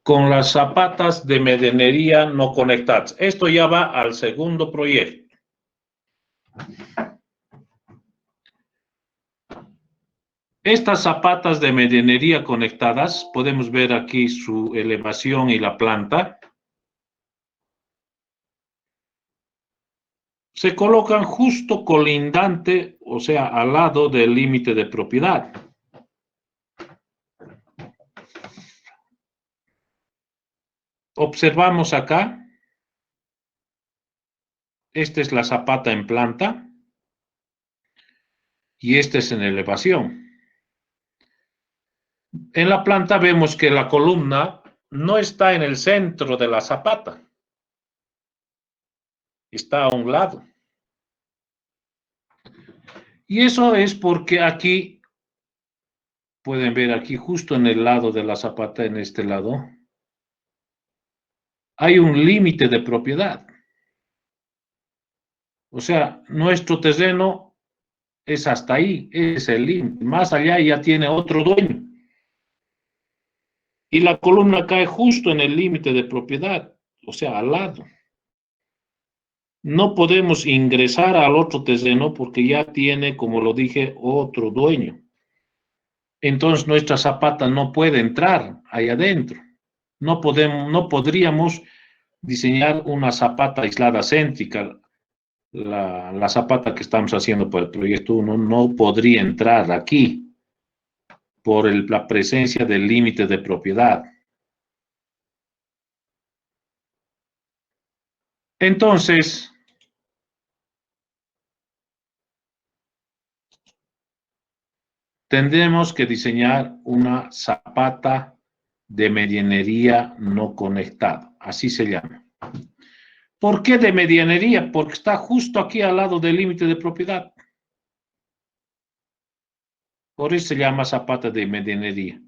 Con las zapatas de medianería no conectadas. Esto ya va al segundo proyecto. Estas zapatas de medianería conectadas, podemos ver aquí su elevación y la planta. Se colocan justo colindante, o sea, al lado del límite de propiedad. Observamos acá. Esta es la zapata en planta. Y esta es en elevación. En la planta vemos que la columna no está en el centro de la zapata. Está a un lado. Y eso es porque aquí, pueden ver aquí justo en el lado de la zapata, en este lado, hay un límite de propiedad. O sea, nuestro terreno es hasta ahí, es el límite. Más allá ya tiene otro dueño. Y la columna cae justo en el límite de propiedad, o sea, al lado. No podemos ingresar al otro terreno porque ya tiene, como lo dije, otro dueño. Entonces nuestra zapata no puede entrar ahí adentro. No podríamos diseñar una zapata aislada céntrica. La zapata que estamos haciendo por el proyecto 1 no podría entrar aquí por la presencia del límite de propiedad. Entonces, tendremos que diseñar una zapata de medianería no conectada, así se llama. ¿Por qué de medianería? Porque está justo aquí al lado del límite de propiedad. Por eso se llama zapata de medianería.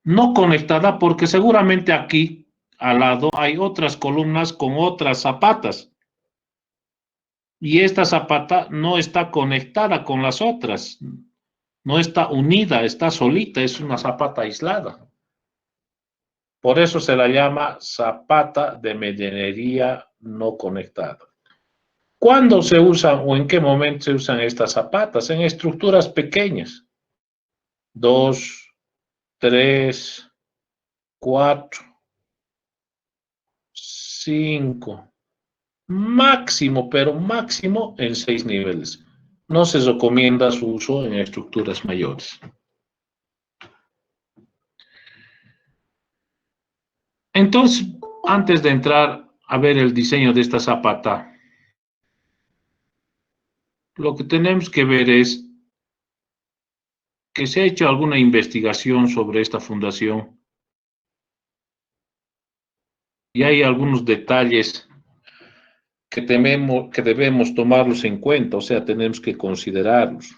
No conectada porque seguramente aquí al lado hay otras columnas con otras zapatas. Y esta zapata no está conectada con las otras. No está unida, está solita, es una zapata aislada. Por eso se la llama zapata de medianería no conectada. ¿Cuándo se usan o en qué momento se usan estas zapatas? En estructuras pequeñas. 2, 3, 4, 5, máximo, pero máximo en 6 niveles. No se recomienda su uso en estructuras mayores. Entonces, antes de entrar a ver el diseño de esta zapata, lo que tenemos que ver es que se ha hecho alguna investigación sobre esta fundación y hay algunos detalles que debemos tomarlos en cuenta, o sea, tenemos que considerarlos.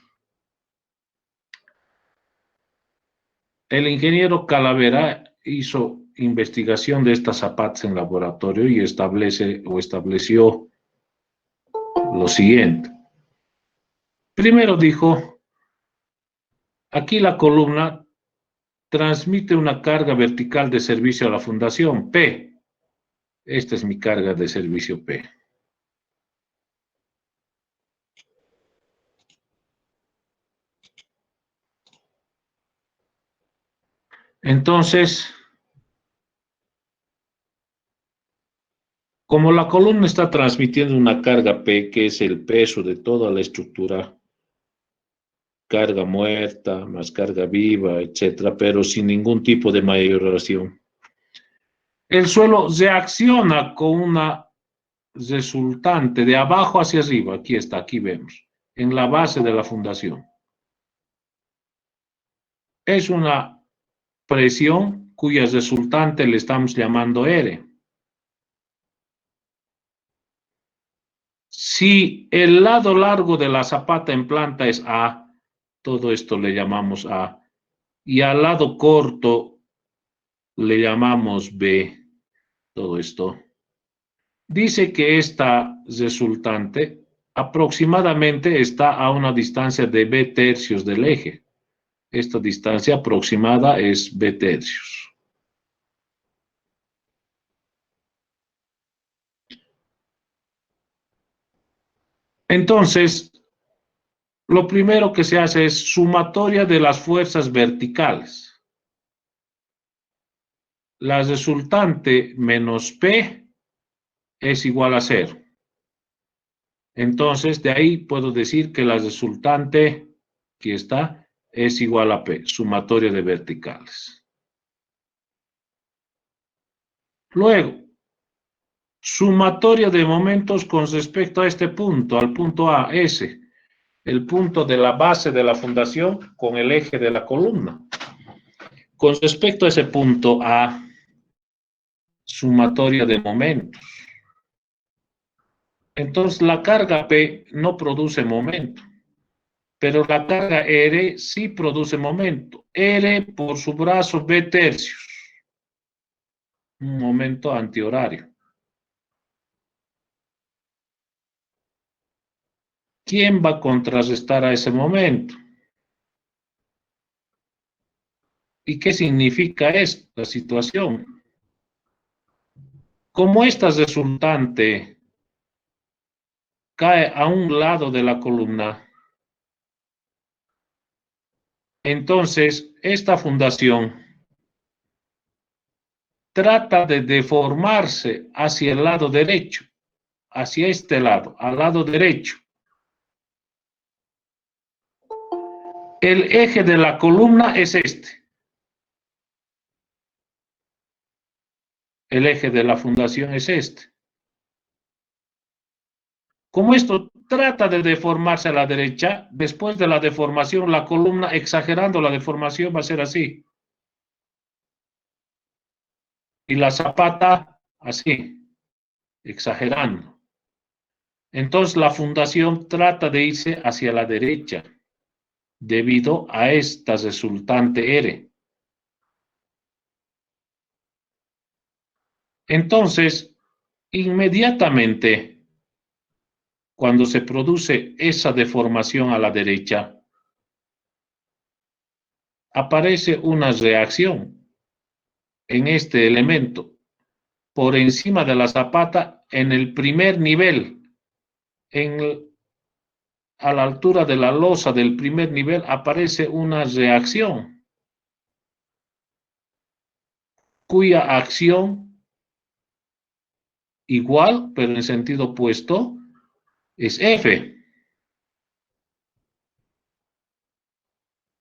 El ingeniero Calavera hizo investigación de estas zapatas en laboratorio y estableció lo siguiente. Primero dijo, aquí la columna transmite una carga vertical de servicio a la fundación, P. Esta es mi carga de servicio P. Entonces, como la columna está transmitiendo una carga P, que es el peso de toda la estructura, carga muerta, más carga viva, etcétera, pero sin ningún tipo de mayoración. El suelo reacciona con una resultante de abajo hacia arriba, aquí está, aquí vemos, en la base de la fundación. Es una presión cuya resultante le estamos llamando R. Si el lado largo de la zapata en planta es A, todo esto le llamamos A, y al lado corto le llamamos B, todo esto. Dice que esta resultante aproximadamente está a una distancia de B tercios del eje. Esta distancia aproximada es B tercios. Entonces, lo primero que se hace es sumatoria de las fuerzas verticales. La resultante menos P es igual a 0. Entonces, de ahí puedo decir que la resultante, aquí está, es igual a P, sumatoria de verticales. Luego, sumatoria de momentos con respecto a este punto, al punto A, S, el punto de la base de la fundación con el eje de la columna. Con respecto a ese punto A, sumatoria de momentos. Entonces, la carga P no produce momento, pero la carga R sí produce momento. R por su brazo B tercios, un momento antihorario. ¿Quién va a contrarrestar a ese momento? ¿Y qué significa esta situación? Como esta resultante cae a un lado de la columna, entonces esta fundación trata de deformarse hacia el lado derecho, hacia este lado, al lado derecho. El eje de la columna es este. El eje de la fundación es este. Como esto trata de deformarse a la derecha, después de la deformación, la columna, exagerando la deformación, va a ser así. Y la zapata, así, exagerando. Entonces, la fundación trata de irse hacia la derecha, debido a esta resultante R. Entonces, inmediatamente, cuando se produce esa deformación a la derecha, aparece una reacción en este elemento por encima de la zapata en el primer nivel, a la altura de la losa del primer nivel aparece una reacción cuya acción igual, pero en sentido opuesto, es F.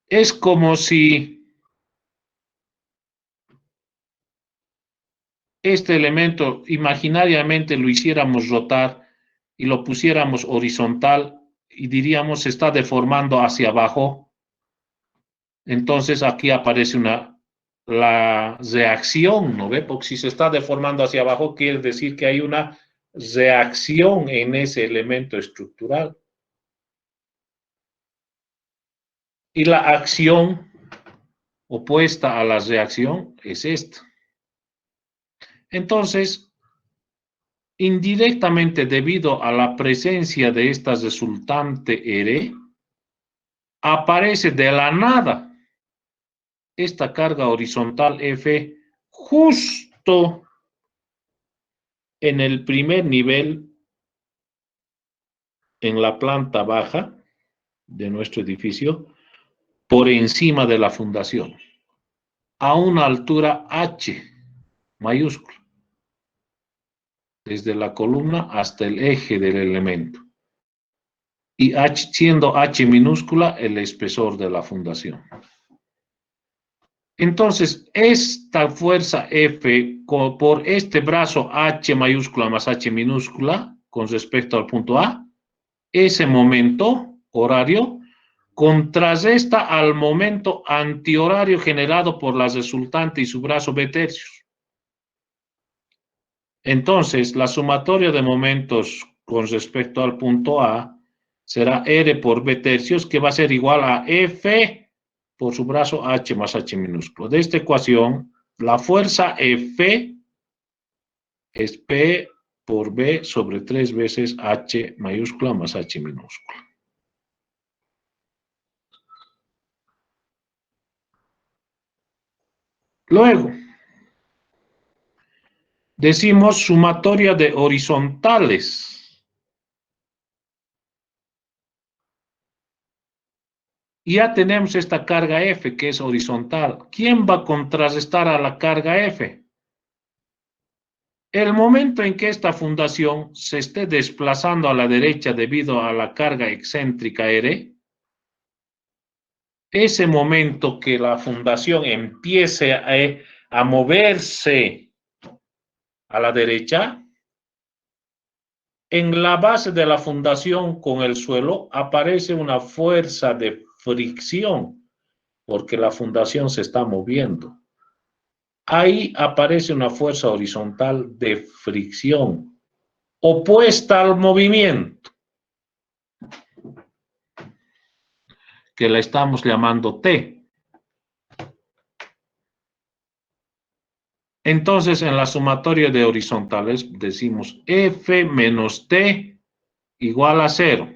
Es como si este elemento imaginariamente lo hiciéramos rotar y lo pusiéramos horizontal y diríamos se está deformando hacia abajo. Entonces aquí aparece la reacción, ¿no ve? Porque si se está deformando hacia abajo quiere decir que hay una reacción en ese elemento estructural. Y la acción opuesta a la reacción es esta. Entonces, indirectamente debido a la presencia de esta resultante R, aparece de la nada esta carga horizontal F justo en el primer nivel, en la planta baja de nuestro edificio, por encima de la fundación, a una altura H mayúscula, desde la columna hasta el eje del elemento. Y H, siendo H minúscula el espesor de la fundación. Entonces, esta fuerza F por este brazo H mayúscula más H minúscula con respecto al punto A, ese momento horario contrarresta al momento antihorario generado por la resultante y su brazo B tercios. Entonces, la sumatoria de momentos con respecto al punto A será R por B tercios, que va a ser igual a F por su brazo H más H minúsculo. De esta ecuación, la fuerza F es P por B sobre 3 veces H mayúscula más H minúscula. Luego, decimos sumatoria de horizontales. Ya tenemos esta carga F que es horizontal. ¿Quién va a contrarrestar a la carga F? El momento en que esta fundación se esté desplazando a la derecha debido a la carga excéntrica R, ese momento que la fundación empiece a moverse a la derecha, en la base de la fundación con el suelo aparece una fuerza de fricción, porque la fundación se está moviendo. Ahí aparece una fuerza horizontal de fricción, opuesta al movimiento, que la estamos llamando T. Entonces, en la sumatoria de horizontales decimos F menos T igual a 0.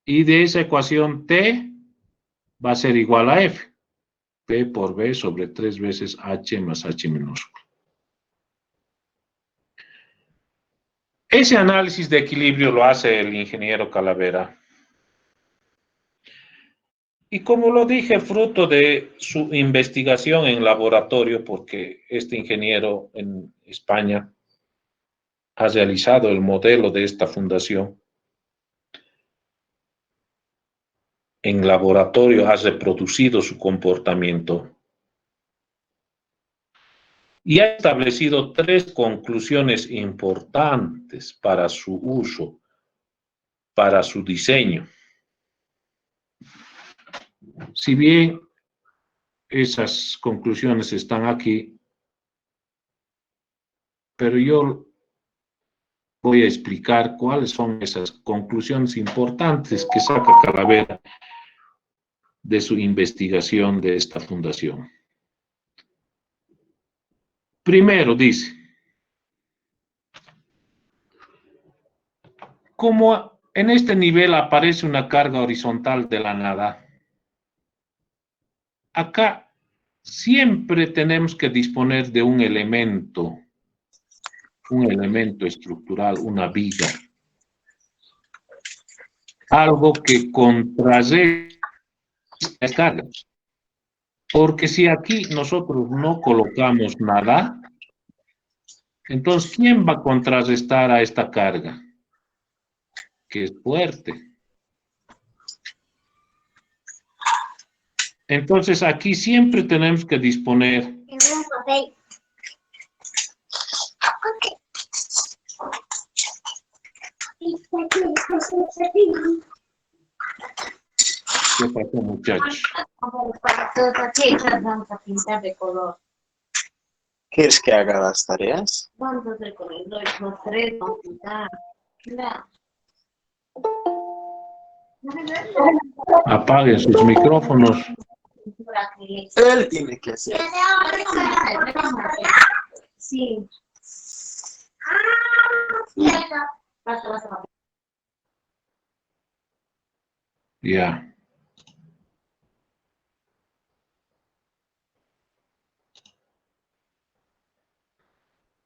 Y de esa ecuación T va a ser igual a F. P por B sobre 3 veces H más H minúsculo. Ese análisis de equilibrio lo hace el ingeniero Calavera. Y como lo dije, fruto de su investigación en laboratorio, porque este ingeniero en España ha realizado el modelo de esta fundación, en laboratorio ha reproducido su comportamiento y ha establecido 3 conclusiones importantes para su uso, para su diseño. Si bien esas conclusiones están aquí, pero yo voy a explicar cuáles son esas conclusiones importantes que saca Calavera de su investigación de esta fundación. Primero dice, como en este nivel aparece una carga horizontal de la nada, acá siempre tenemos que disponer de un elemento estructural, una viga, algo que contrarreste las cargas. Porque si aquí nosotros no colocamos nada, entonces ¿quién va a contrarrestar a esta carga? Que es fuerte. Entonces aquí siempre tenemos que disponer ¿Qué pasó, muchachos? ¿Quieres que haga las tareas? Vamos a hacer con el 2 más 3, vamos a pintar. Claro. Apaguen sus micrófonos. Él tiene que hacer. Sí. Basta. Ya.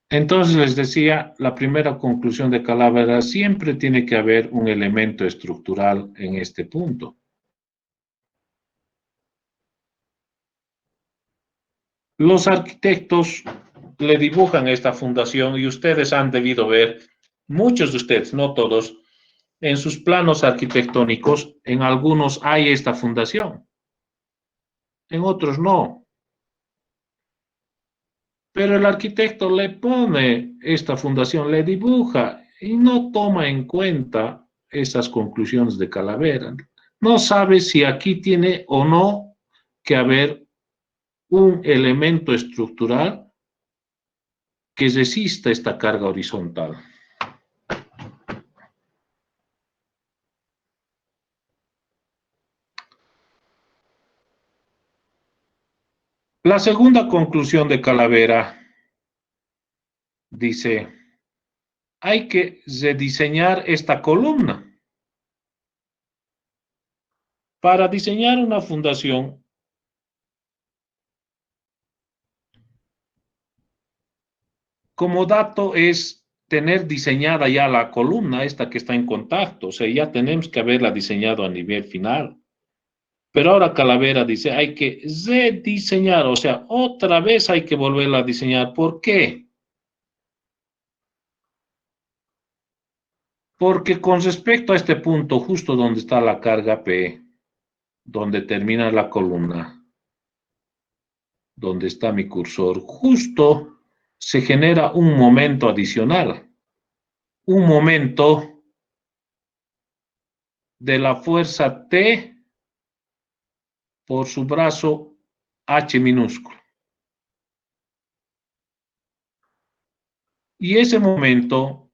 Entonces les decía, la primera conclusión de Calavera, siempre tiene que haber un elemento estructural en este punto. Los arquitectos le dibujan esta fundación y ustedes han debido ver, muchos de ustedes, no todos, en sus planos arquitectónicos, en algunos hay esta fundación, en otros no. Pero el arquitecto le pone esta fundación, le dibuja y no toma en cuenta esas conclusiones de Calavera. No sabe si aquí tiene o no que haber un elemento estructural que resista esta carga horizontal. La segunda conclusión de Calavera dice, hay que rediseñar esta columna. Para diseñar una fundación como dato es tener diseñada ya la columna, esta que está en contacto. O sea, ya tenemos que haberla diseñado a nivel final. Pero ahora Calavera dice, hay que rediseñar, o sea, otra vez hay que volverla a diseñar. ¿Por qué? Porque con respecto a este punto, justo donde está la carga P, donde termina la columna, donde está mi cursor, justo se genera un momento adicional, un momento de la fuerza T por su brazo H minúsculo. Y ese momento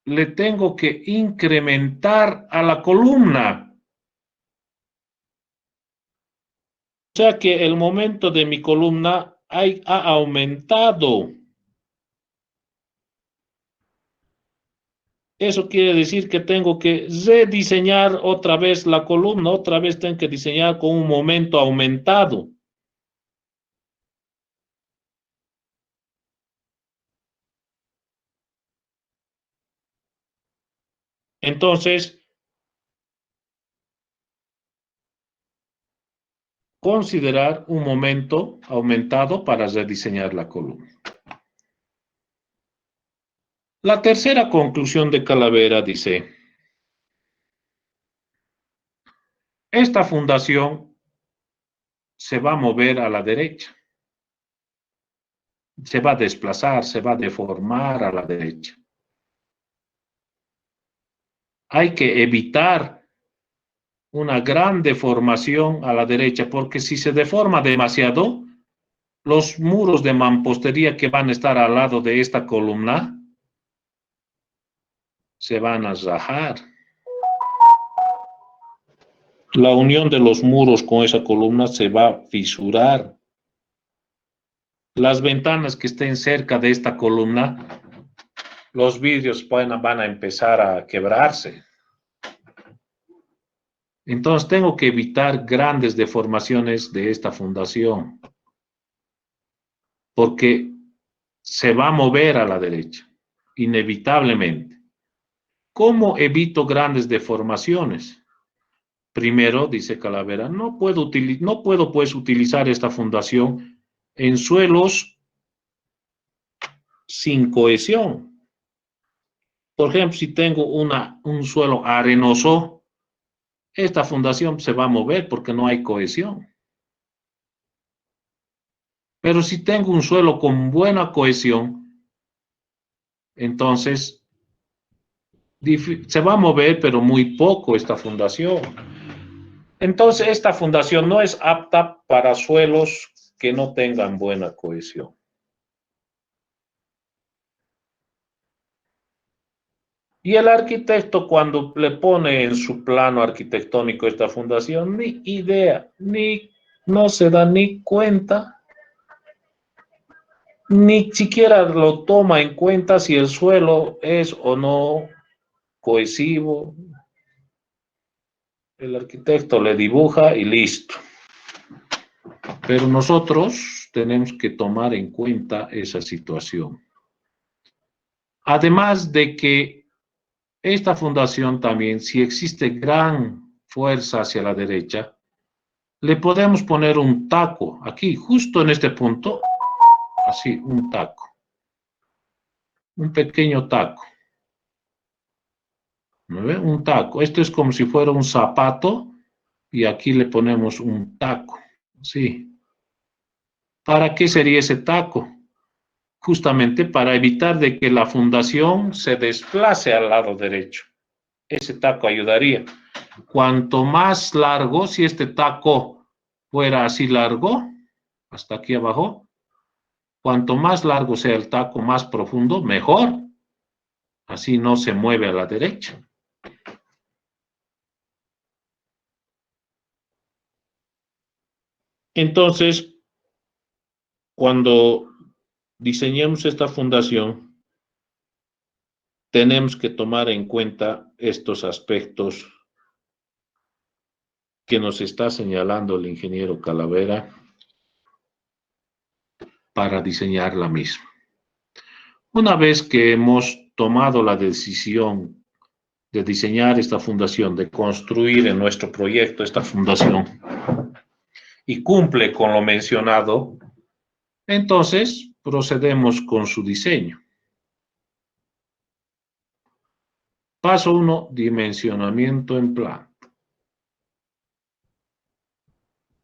le tengo que incrementar a la columna. O sea que el momento de mi columna ha aumentado. Eso quiere decir que tengo que rediseñar otra vez la columna, otra vez tengo que diseñar con un momento aumentado. Entonces, considerar un momento aumentado para rediseñar la columna. La tercera conclusión de Calavera dice, esta fundación se va a mover a la derecha, se va a desplazar, se va a deformar a la derecha. Hay que evitar una gran deformación a la derecha, porque si se deforma demasiado, los muros de mampostería que van a estar al lado de esta columna se van a rajar. La unión de los muros con esa columna se va a fisurar. Las ventanas que estén cerca de esta columna, los vidrios van a empezar a quebrarse. Entonces tengo que evitar grandes deformaciones de esta fundación, porque se va a mover a la derecha, inevitablemente. ¿Cómo evito grandes deformaciones? Primero, dice Calavera, no puedo pues utilizar esta fundación en suelos sin cohesión. Por ejemplo, si tengo un suelo arenoso, esta fundación se va a mover porque no hay cohesión. Pero si tengo un suelo con buena cohesión, entonces se va a mover, pero muy poco esta fundación. Entonces, esta fundación no es apta para suelos que no tengan buena cohesión. Y el arquitecto, cuando le pone en su plano arquitectónico esta fundación, ni idea, no se da ni cuenta, ni siquiera lo toma en cuenta si el suelo es o no cohesivo. El arquitecto le dibuja y listo. Pero nosotros tenemos que tomar en cuenta esa situación. Además de que esta fundación también, si existe gran fuerza hacia la derecha, le podemos poner un taco aquí, justo en este punto, así, un taco, un pequeño taco. ¿No ve? Un taco. Esto es como si fuera un zapato y aquí le ponemos un taco. Sí. ¿Para qué sería ese taco? Justamente para evitar de que la fundación se desplace al lado derecho. Ese taco ayudaría. Cuanto más largo, si este taco fuera así largo, hasta aquí abajo, cuanto más largo sea el taco, más profundo, mejor. Así no se mueve a la derecha. Entonces, cuando diseñemos esta fundación, tenemos que tomar en cuenta estos aspectos que nos está señalando el ingeniero Calavera para diseñar la misma. Una vez que hemos tomado la decisión de diseñar esta fundación, de construir en nuestro proyecto esta fundación y cumple con lo mencionado, entonces procedemos con su diseño. Paso 1, dimensionamiento en planta.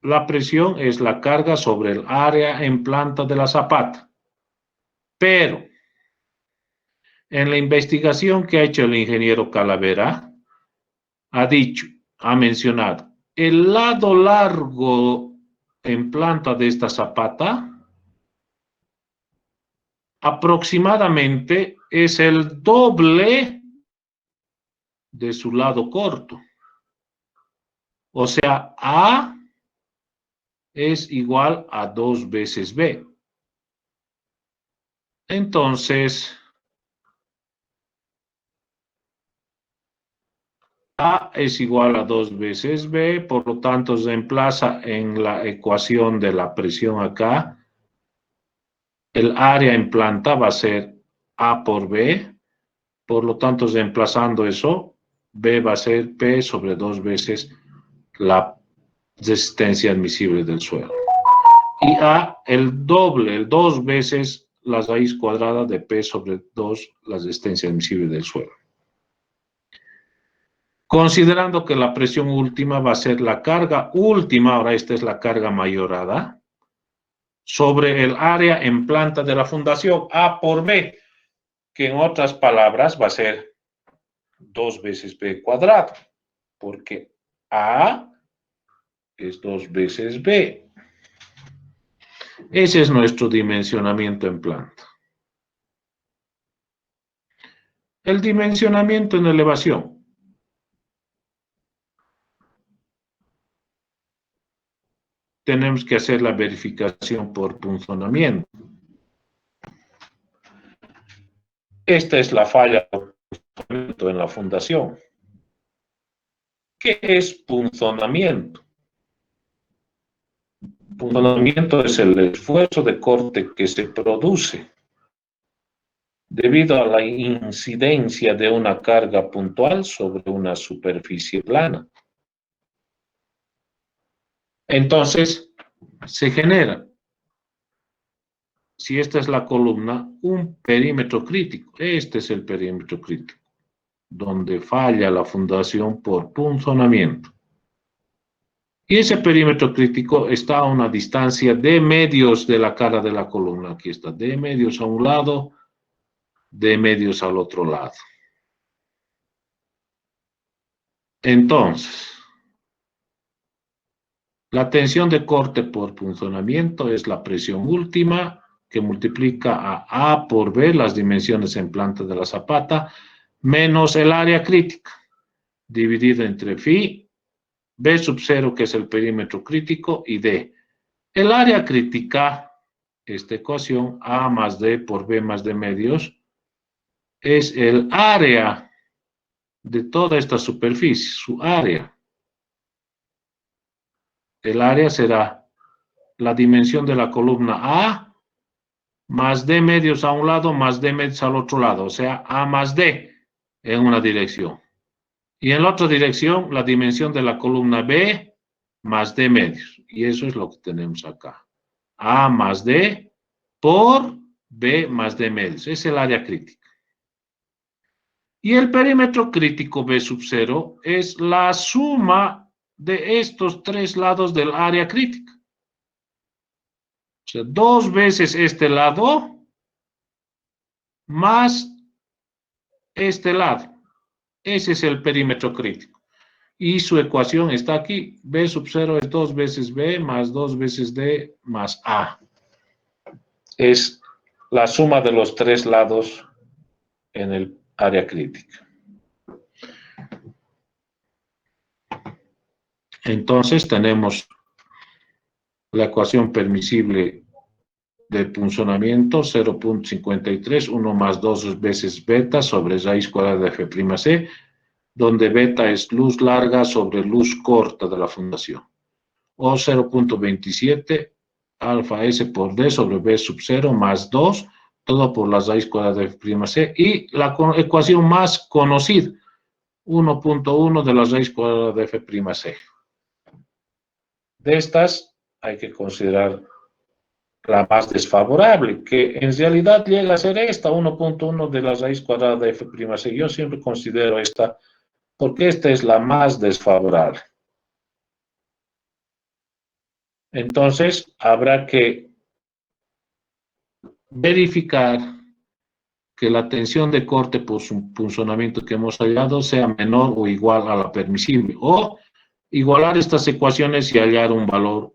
La presión es la carga sobre el área en planta de la zapata. Pero en la investigación que ha hecho el ingeniero Calavera, ha mencionado, el lado largo en planta de esta zapata aproximadamente es el doble de su lado corto. O sea, A es igual a 2 veces B. Entonces, A es igual a 2 veces B, por lo tanto se emplaza en la ecuación de la presión acá. El área en planta va a ser A por B, por lo tanto reemplazando eso, B va a ser P sobre 2 veces la resistencia admisible del suelo. Y A, el doble, el 2 veces la raíz cuadrada de P sobre 2, la resistencia admisible del suelo. Considerando que la presión última va a ser la carga última, ahora esta es la carga mayorada, sobre el área en planta de la fundación, A por B, que en otras palabras va a ser 2 veces B cuadrado, porque A es 2 veces B. Ese es nuestro dimensionamiento en planta. El dimensionamiento en elevación. Tenemos que hacer la verificación por punzonamiento. Esta es la falla en la fundación. ¿Qué es punzonamiento? Punzonamiento es el esfuerzo de corte que se produce debido a la incidencia de una carga puntual sobre una superficie plana. Entonces, se genera, si esta es la columna, un perímetro crítico. Este es el perímetro crítico, donde falla la fundación por punzonamiento. Y ese perímetro crítico está a una distancia de medios de la cara de la columna. Aquí está, de medios a un lado, de medios al otro lado. Entonces, la tensión de corte por punzonamiento es la presión última que multiplica a A por B, las dimensiones en planta de la zapata, menos el área crítica, dividido entre phi, B sub 0, que es el perímetro crítico, y D. El área crítica, esta ecuación, A más D por B más D medios, es el área de toda esta superficie, su área. El área será la dimensión de la columna A más D medios a un lado más D medios al otro lado, o sea, A más D en una dirección. Y en la otra dirección, la dimensión de la columna B más D medios. Y eso es lo que tenemos acá. A más D por B más D medios. Es el área crítica. Y el perímetro crítico B sub 0 es la suma de estos tres lados del área crítica. O sea, 2 veces este lado más este lado. Ese es el perímetro crítico. Y su ecuación está aquí. B sub 0 es 2 veces B más 2 veces D más A. Es la suma de los tres lados en el área crítica. Entonces tenemos la ecuación permisible de punzonamiento 0.53, 1 más 2 veces beta sobre raíz cuadrada de F', donde beta es luz larga sobre luz corta de la fundación. O 0.27 alfa S por D sobre B sub 0 más 2 todo por la raíz cuadrada de f'(c), y la ecuación más conocida, 1.1 de la raíz cuadrada de f'(c). De estas hay que considerar la más desfavorable, que en realidad llega a ser esta, 1.1 de la raíz cuadrada de f'(c). Yo siempre considero esta, porque esta es la más desfavorable. Entonces, habrá que verificar que la tensión de corte por su punzonamiento que hemos hallado sea menor o igual a la permisible, o igualar estas ecuaciones y hallar un valor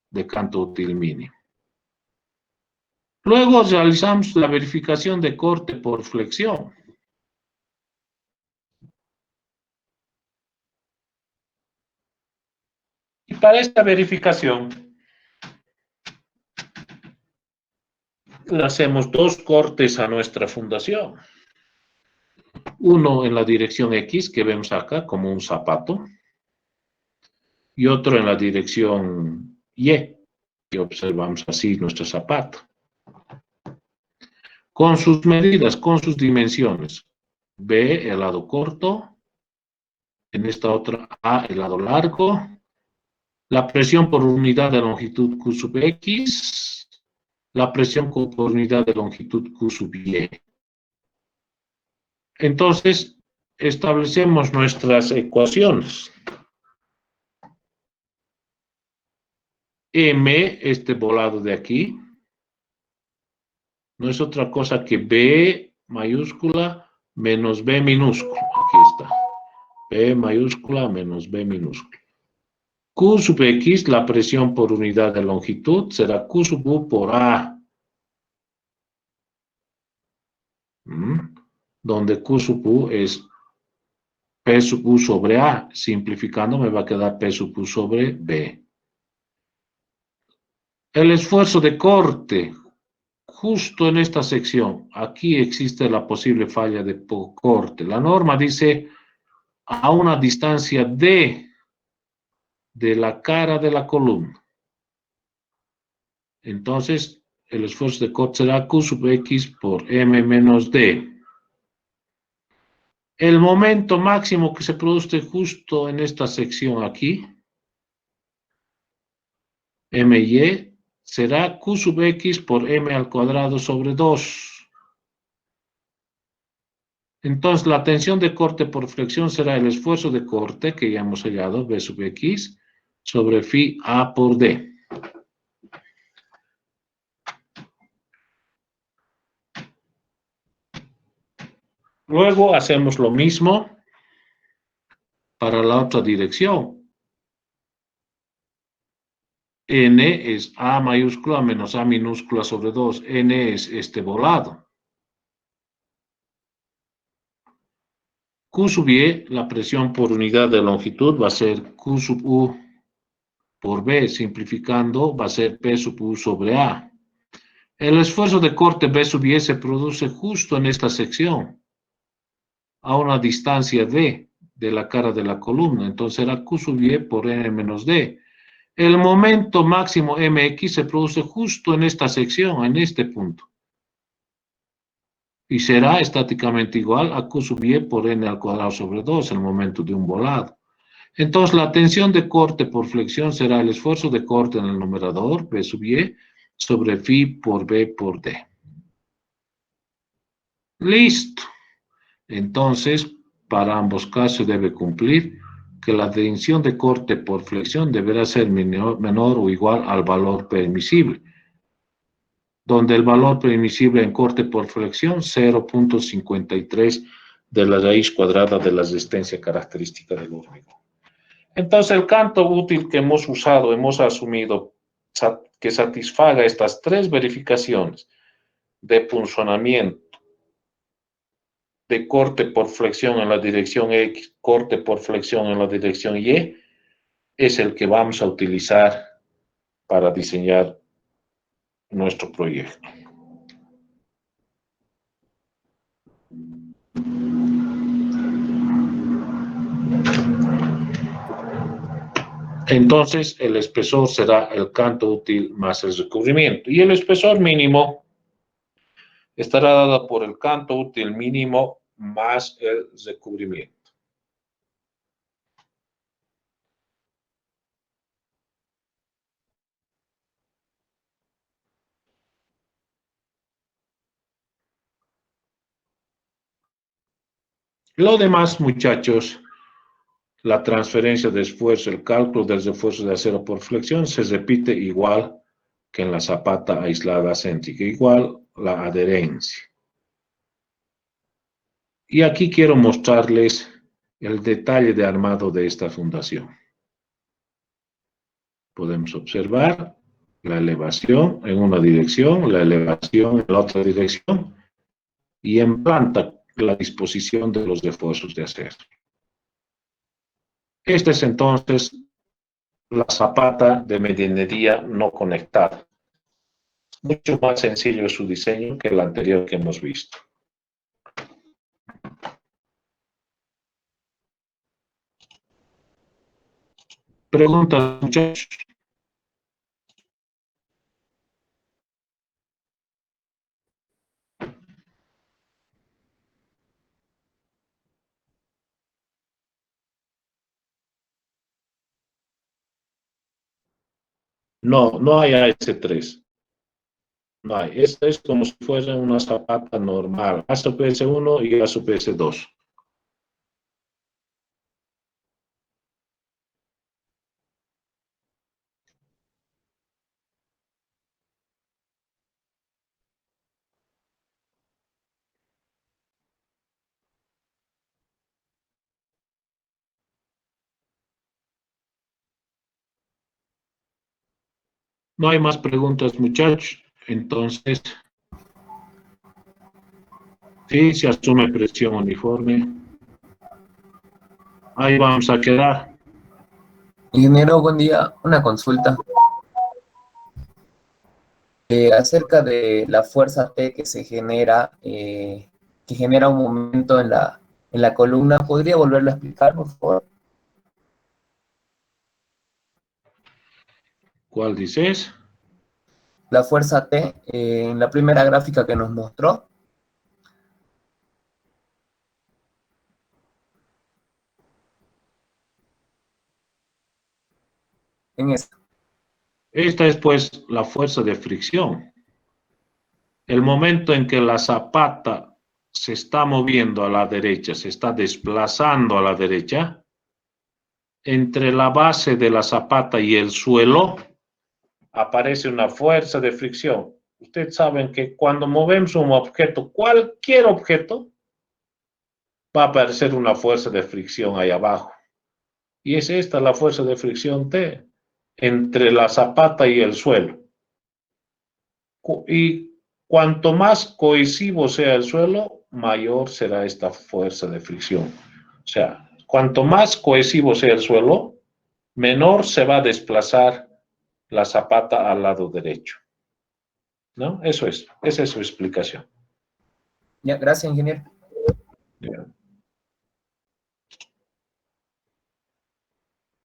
de canto útil mínimo. Luego realizamos la verificación de corte por flexión. Y para esta verificación, le hacemos dos cortes a nuestra fundación. Uno en la dirección X, que vemos acá como un zapato, y otro en la dirección Y, que observamos así nuestro zapato. Con sus medidas, con sus dimensiones. B, el lado corto. En esta otra, A, el lado largo. La presión por unidad de longitud Q sub X. La presión por unidad de longitud Q sub Y. Entonces, establecemos nuestras ecuaciones. M, este volado de aquí, no es otra cosa que B mayúscula menos B minúscula. Aquí está. B mayúscula menos B minúscula. Q sub X, la presión por unidad de longitud, será Q sub U por A. Donde Q sub U es P sub U sobre A. Simplificando me va a quedar P sub U sobre B. El esfuerzo de corte, justo en esta sección, aquí existe la posible falla de corte. La norma dice a una distancia D de la cara de la columna. Entonces, el esfuerzo de corte será Q sub X por M menos D. El momento máximo que se produce justo en esta sección aquí, MY, será Q sub X por M al cuadrado sobre 2. Entonces, la tensión de corte por flexión será el esfuerzo de corte, que ya hemos hallado, B sub X, sobre phi A por D. Luego hacemos lo mismo para la otra dirección. N es A mayúscula menos A minúscula sobre 2. N es este volado. Q sub Y, la presión por unidad de longitud va a ser Q sub U por B. Simplificando, va a ser P sub U sobre A. El esfuerzo de corte B sub Y se produce justo en esta sección, a una distancia D de la cara de la columna. Entonces será Q sub Y por N menos D. El momento máximo MX se produce justo en esta sección, en este punto. Y será estáticamente igual a Q sub Y por N al cuadrado sobre 2, el momento de un volado. Entonces, la tensión de corte por flexión será el esfuerzo de corte en el numerador, B sub Y, sobre phi por B por D. Listo. Entonces, para ambos casos debe cumplir que la tensión de corte por flexión deberá ser menor o igual al valor permisible, donde el valor permisible en corte por flexión 0.53 de la raíz cuadrada de la resistencia característica del hormigón. Entonces, el canto útil que hemos usado, hemos asumido que satisfaga estas tres verificaciones de punzonamiento, de corte por flexión en la dirección X, corte por flexión en la dirección Y, es el que vamos a utilizar para diseñar nuestro proyecto. Entonces, el espesor será el canto útil más el recubrimiento. Y el espesor mínimo estará dada por el canto útil mínimo más el recubrimiento. Lo demás, muchachos, la transferencia de esfuerzo, el cálculo del refuerzo de acero por flexión se repite igual que en la zapata aislada céntrica, igual la adherencia. Y aquí quiero mostrarles el detalle de armado de esta fundación. Podemos observar la elevación en una dirección, la elevación en la otra dirección, y en planta la disposición de los refuerzos de acero. Esta es entonces la zapata de medianería no conectada. Mucho más sencillo es su diseño que el anterior que hemos visto. Preguntas, muchachos. No, no hay AS3. No hay. Esta es como si fuera una zapata normal. ASPS1 y ASPS2. No hay más preguntas, muchachos. Entonces, sí, se asume presión uniforme. Ahí vamos a quedar. Ingeniero, buen día. Una consulta. Acerca de la fuerza P que se genera, que genera un momento en la columna, ¿podría volverlo a explicar, por favor? ¿Cuál dices? La fuerza T, en la primera gráfica que nos mostró. En esta. Esta es pues la fuerza de fricción. El momento en que la zapata se está moviendo a la derecha, se está desplazando a la derecha, entre la base de la zapata y el suelo, aparece una fuerza de fricción. Ustedes saben que cuando movemos un objeto, cualquier objeto, va a aparecer una fuerza de fricción ahí abajo. Y es esta la fuerza de fricción T, entre la zapata y el suelo. Y cuanto más cohesivo sea el suelo, mayor será esta fuerza de fricción. O sea, cuanto más cohesivo sea el suelo, menor se va a desplazar la zapata al lado derecho. ¿No? Eso es. Esa es su explicación. Ya, gracias, ingeniero.